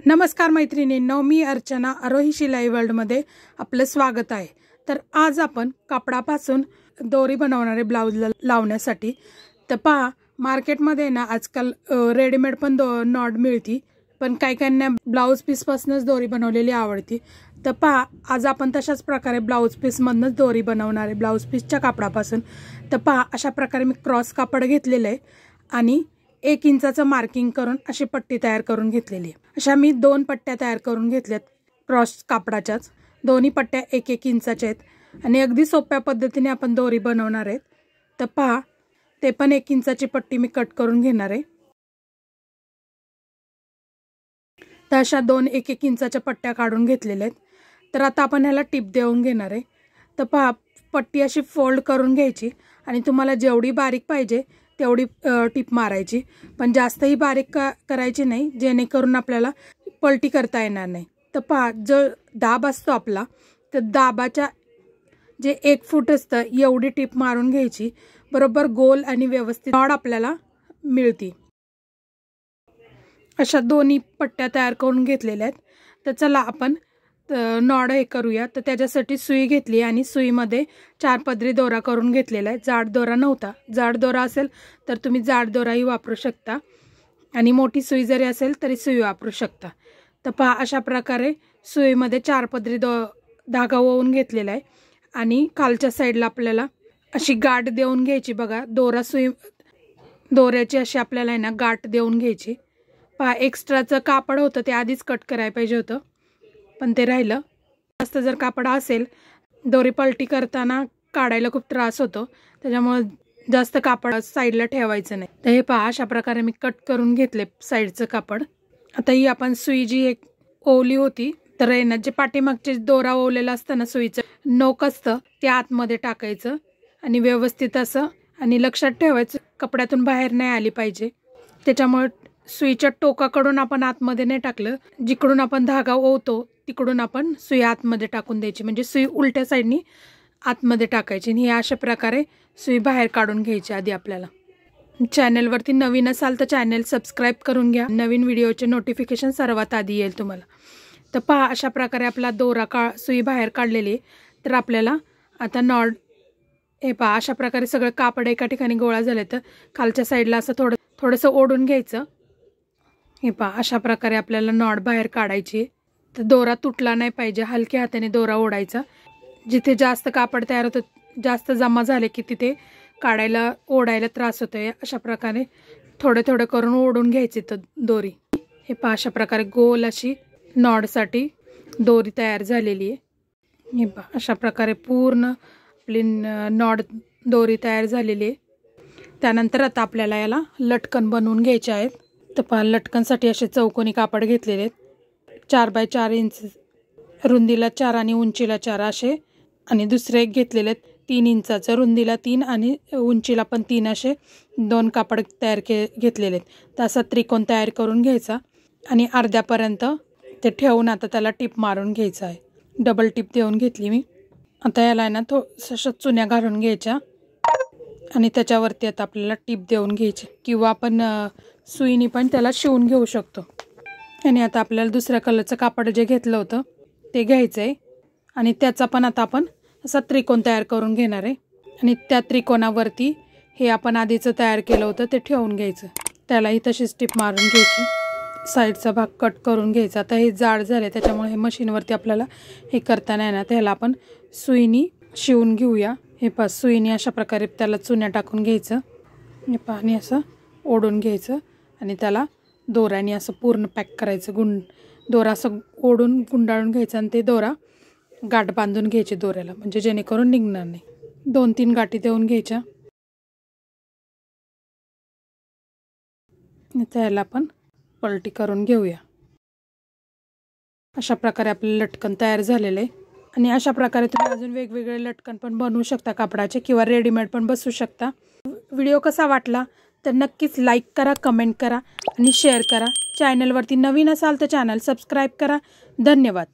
नमस्कार मैत्रिणींनो, मी अर्चना आरोही शिलाई वर्ल्डमध्ये आपलं स्वागत आहे। तर आज आपण कापडापासून दोरी बनवणारे ब्लाउज लावण्यासाठी तर पहा मार्केटमध्ये ना आजकाल रेडीमेड पण नॉट मिळती, पण काही काहींना ब्लाउज पीस पासूनच दोरी बनवलेली आवडती। तर पहा आज आपण तशाच प्रकारे ब्लाउज पीस मधनच दोरी बनवणार आहे, ब्लाउज पीसच्या कापडापासून। तर पहा अशा प्रकारे मी क्रॉस कापड घेतलेले आहे आणि 1 इंचाचं मार्किंग करून अशी पट्टी तयार करून घेतलेली आहे। अशा मी 2 पट्ट्या तयार करून घेतल्यात क्रॉस कापडाच्याच, दोन्ही पट्ट्या 1-1 इंचाच्या आहेत आणि अगदी सोप्या पद्धतीने आपण दोरी बनवणार आहेत। तर पहा ते पण 1 इंचाची पट्टी मी कट करून घेणार आहे। तर अशा 2 1-1 इंचाच्या पट्ट्या काढून घेतलेल्या आहेत। तर आता आपण ह्याला टिप देऊन घेणार आहे। तर पहा पट्टी अशी फोल्ड करून घ्यायची आणि तुम्हाला जेवढी बारीक पाहिजे तेवढी टिप मारायची, पण जास्तही बारीक करायची नाही जेणेकरून आपल्याला पलटी करता येणार नाही। तर पहा जो दाब असतो आपला, तर दाबाच्या जे 1 फूट असतं एवढी टिप मारून घ्यायची, बरोबर गोल आणि व्यवस्थित नॉड आपल्याला मिळते। अशा दोन्ही पट्ट्या तयार करून घेतलेल्या आहेत। तर चला आपण नॉड हे करूया। तर त्याच्यासाठी सुई घेतली आणि सुईमध्ये 4 पदरी दोरा करून घेतलेला आहे। जाड दोरा नव्हता, जाड दोरा असेल तर तुम्ही जाड दोराही वापरू शकता आणि मोठी सुई जरी असेल तरी सुई वापरू शकता। तर पहा अशा प्रकारे सुईमध्ये 4 पदरी धागा ओवून घेतलेला आहे आणि खालच्या साईडला आपल्याला अशी गाठ देऊन घ्यायची। बघा दोऱ्याची अशी आपल्याला आहे ना गाठ देऊन घ्यायची। पहा एक्स्ट्राचं कापड होतं ते आधीच कट करायला पाहिजे होतं, पण ते राहिलं। जास्त जर कापड असेल दोरी पलटी करताना काढायला खूप त्रास होतो, त्याच्यामुळे जास्त कापड साईडला ठेवायचं नाही। तर हे पहा अशा प्रकारे मी कट करून घेतले साईडचं कापड। आता ही आपण सुई जी एक ओवली होती, तर आहे ना जे पाठीमागचे दोरा ओवलेला असतं ना सुईचं नोक असतं ते आतमध्ये टाकायचं आणि व्यवस्थित असं, आणि लक्षात ठेवायचं कपड्यातून बाहेर नाही आली पाहिजे। त्याच्यामुळे सुईच्या टोकाकडून आपण आतमध्ये नाही टाकलं, जिकडून आपण धागा ओवतो तिकडून आपण सुई आतमध्ये टाकून द्यायची, म्हणजे सुई उलट्या साईडनी आतमध्ये टाकायची आणि हे अशा प्रकारे सुई बाहेर काढून घ्यायची। आधी आपल्याला चॅनलवरती नवीन असाल तर चॅनल सबस्क्राईब करून घ्या, नवीन व्हिडिओचे नोटिफिकेशन सर्वात आधी येईल तुम्हाला। तर पहा अशा प्रकारे आपला दोरा सुई बाहेर काढलेली। तर आपल्याला आता नॉड हे पहा अशा प्रकारे सगळं कापड एका ठिकाणी गोळा झाले, तर खालच्या साईडला असं थोडंसं ओढून घ्यायचं। हे पहा अशा प्रकारे आपल्याला नॉड बाहेर काढायची। तर दोरा तुटला नाही पाहिजे, हलक्या हाताने दोरा ओढायचा। जिथे जास्त कापड तयार होतं, जास्त जमा झाले की तिथे काढायला ओढायला त्रास होतोय। अशा प्रकारे थोडं करून ओढून घ्यायची तर दोरी। हे पहा अशा प्रकारे गोल अशी नॉडसाठी दोरी तयार झालेली आहे। हे पहा अशा प्रकारे पूर्ण आपली नॉड दोरी तयार झालेली आहे। त्यानंतर आता आपल्याला याला लटकन बनवून घ्यायचे आहेत। तर पहा लटकनसाठी असे चौकोनी कापड घेतलेले आहेत, 4 बाय 4 इंच रुंदीला 4 आणि उंचीला 4 असे, आणि दुसरे एक घेतलेले आहेत 3 इंचाचं, रुंदीला 3 आणि उंचीला पण 3 असे 2 कापड तयार घेतलेले आहेत। तर असा त्रिकोण तयार करून घ्यायचा आणि अर्ध्यापर्यंत ते ठेवून आता त्याला टिप मारून घ्यायचा आहे। डबल टिप देऊन घेतली मी। आता याला आहे ना थोडंसं चुन्या घालून घ्यायच्या आणि त्याच्यावरती आता आपल्याला टिप देऊन घ्यायची, किंवा आपण सुईनी पण त्याला शिवून घेऊ शकतो। आणि आता आपल्याला दुसऱ्या कलरचं कापड जे घेतलं होतं ते घ्यायचं आहे आणि त्याचा पण आता आपण असा त्रिकोण तयार करून घेणार आहे आणि त्या त्रिकोणावरती हे आपण आधीचं तयार केलं होतं ते ठेवून घ्यायचं। त्यालाही तशीच टिप मारून घ्यायची, साईडचा भाग कट करून घ्यायचा। आता हे जाड झाले त्याच्यामुळे हे मशीनवरती आपल्याला हे करताना येणार, त्याला आपण सुईनी शिवून घेऊया। हे पहा सुईनी अशा प्रकारे त्याला चुन्या टाकून घ्यायचं, हे पाणी असं ओढून घ्यायचं आणि त्याला दोऱ्याने असं पूर्ण पॅक करायचं। दोरा असं ओढून गुंडाळून घ्यायचं आणि ते दोरा गाठ बांधून घ्यायची दोऱ्याला, म्हणजे जेणेकरून निघणार नाही। 2-3 गाठी देऊन घ्यायच्या। त्याला आपण पलटी करून घेऊया। अशा प्रकारे आपलं लटकन तयार झालेलं आहे आणि अशा प्रकारे तुम्ही अजून वेगवेगळे लटकन पण बनवू शकता कापडाचे, किंवा रेडीमेड पण बसवू शकता। व्हिडिओ कसा वाटला तर नक्कीच लाईक करा, कमेंट करा आणि शेअर करा। चॅनलवरती नवीन असाल तर चॅनल सबस्क्राईब करा। धन्यवाद।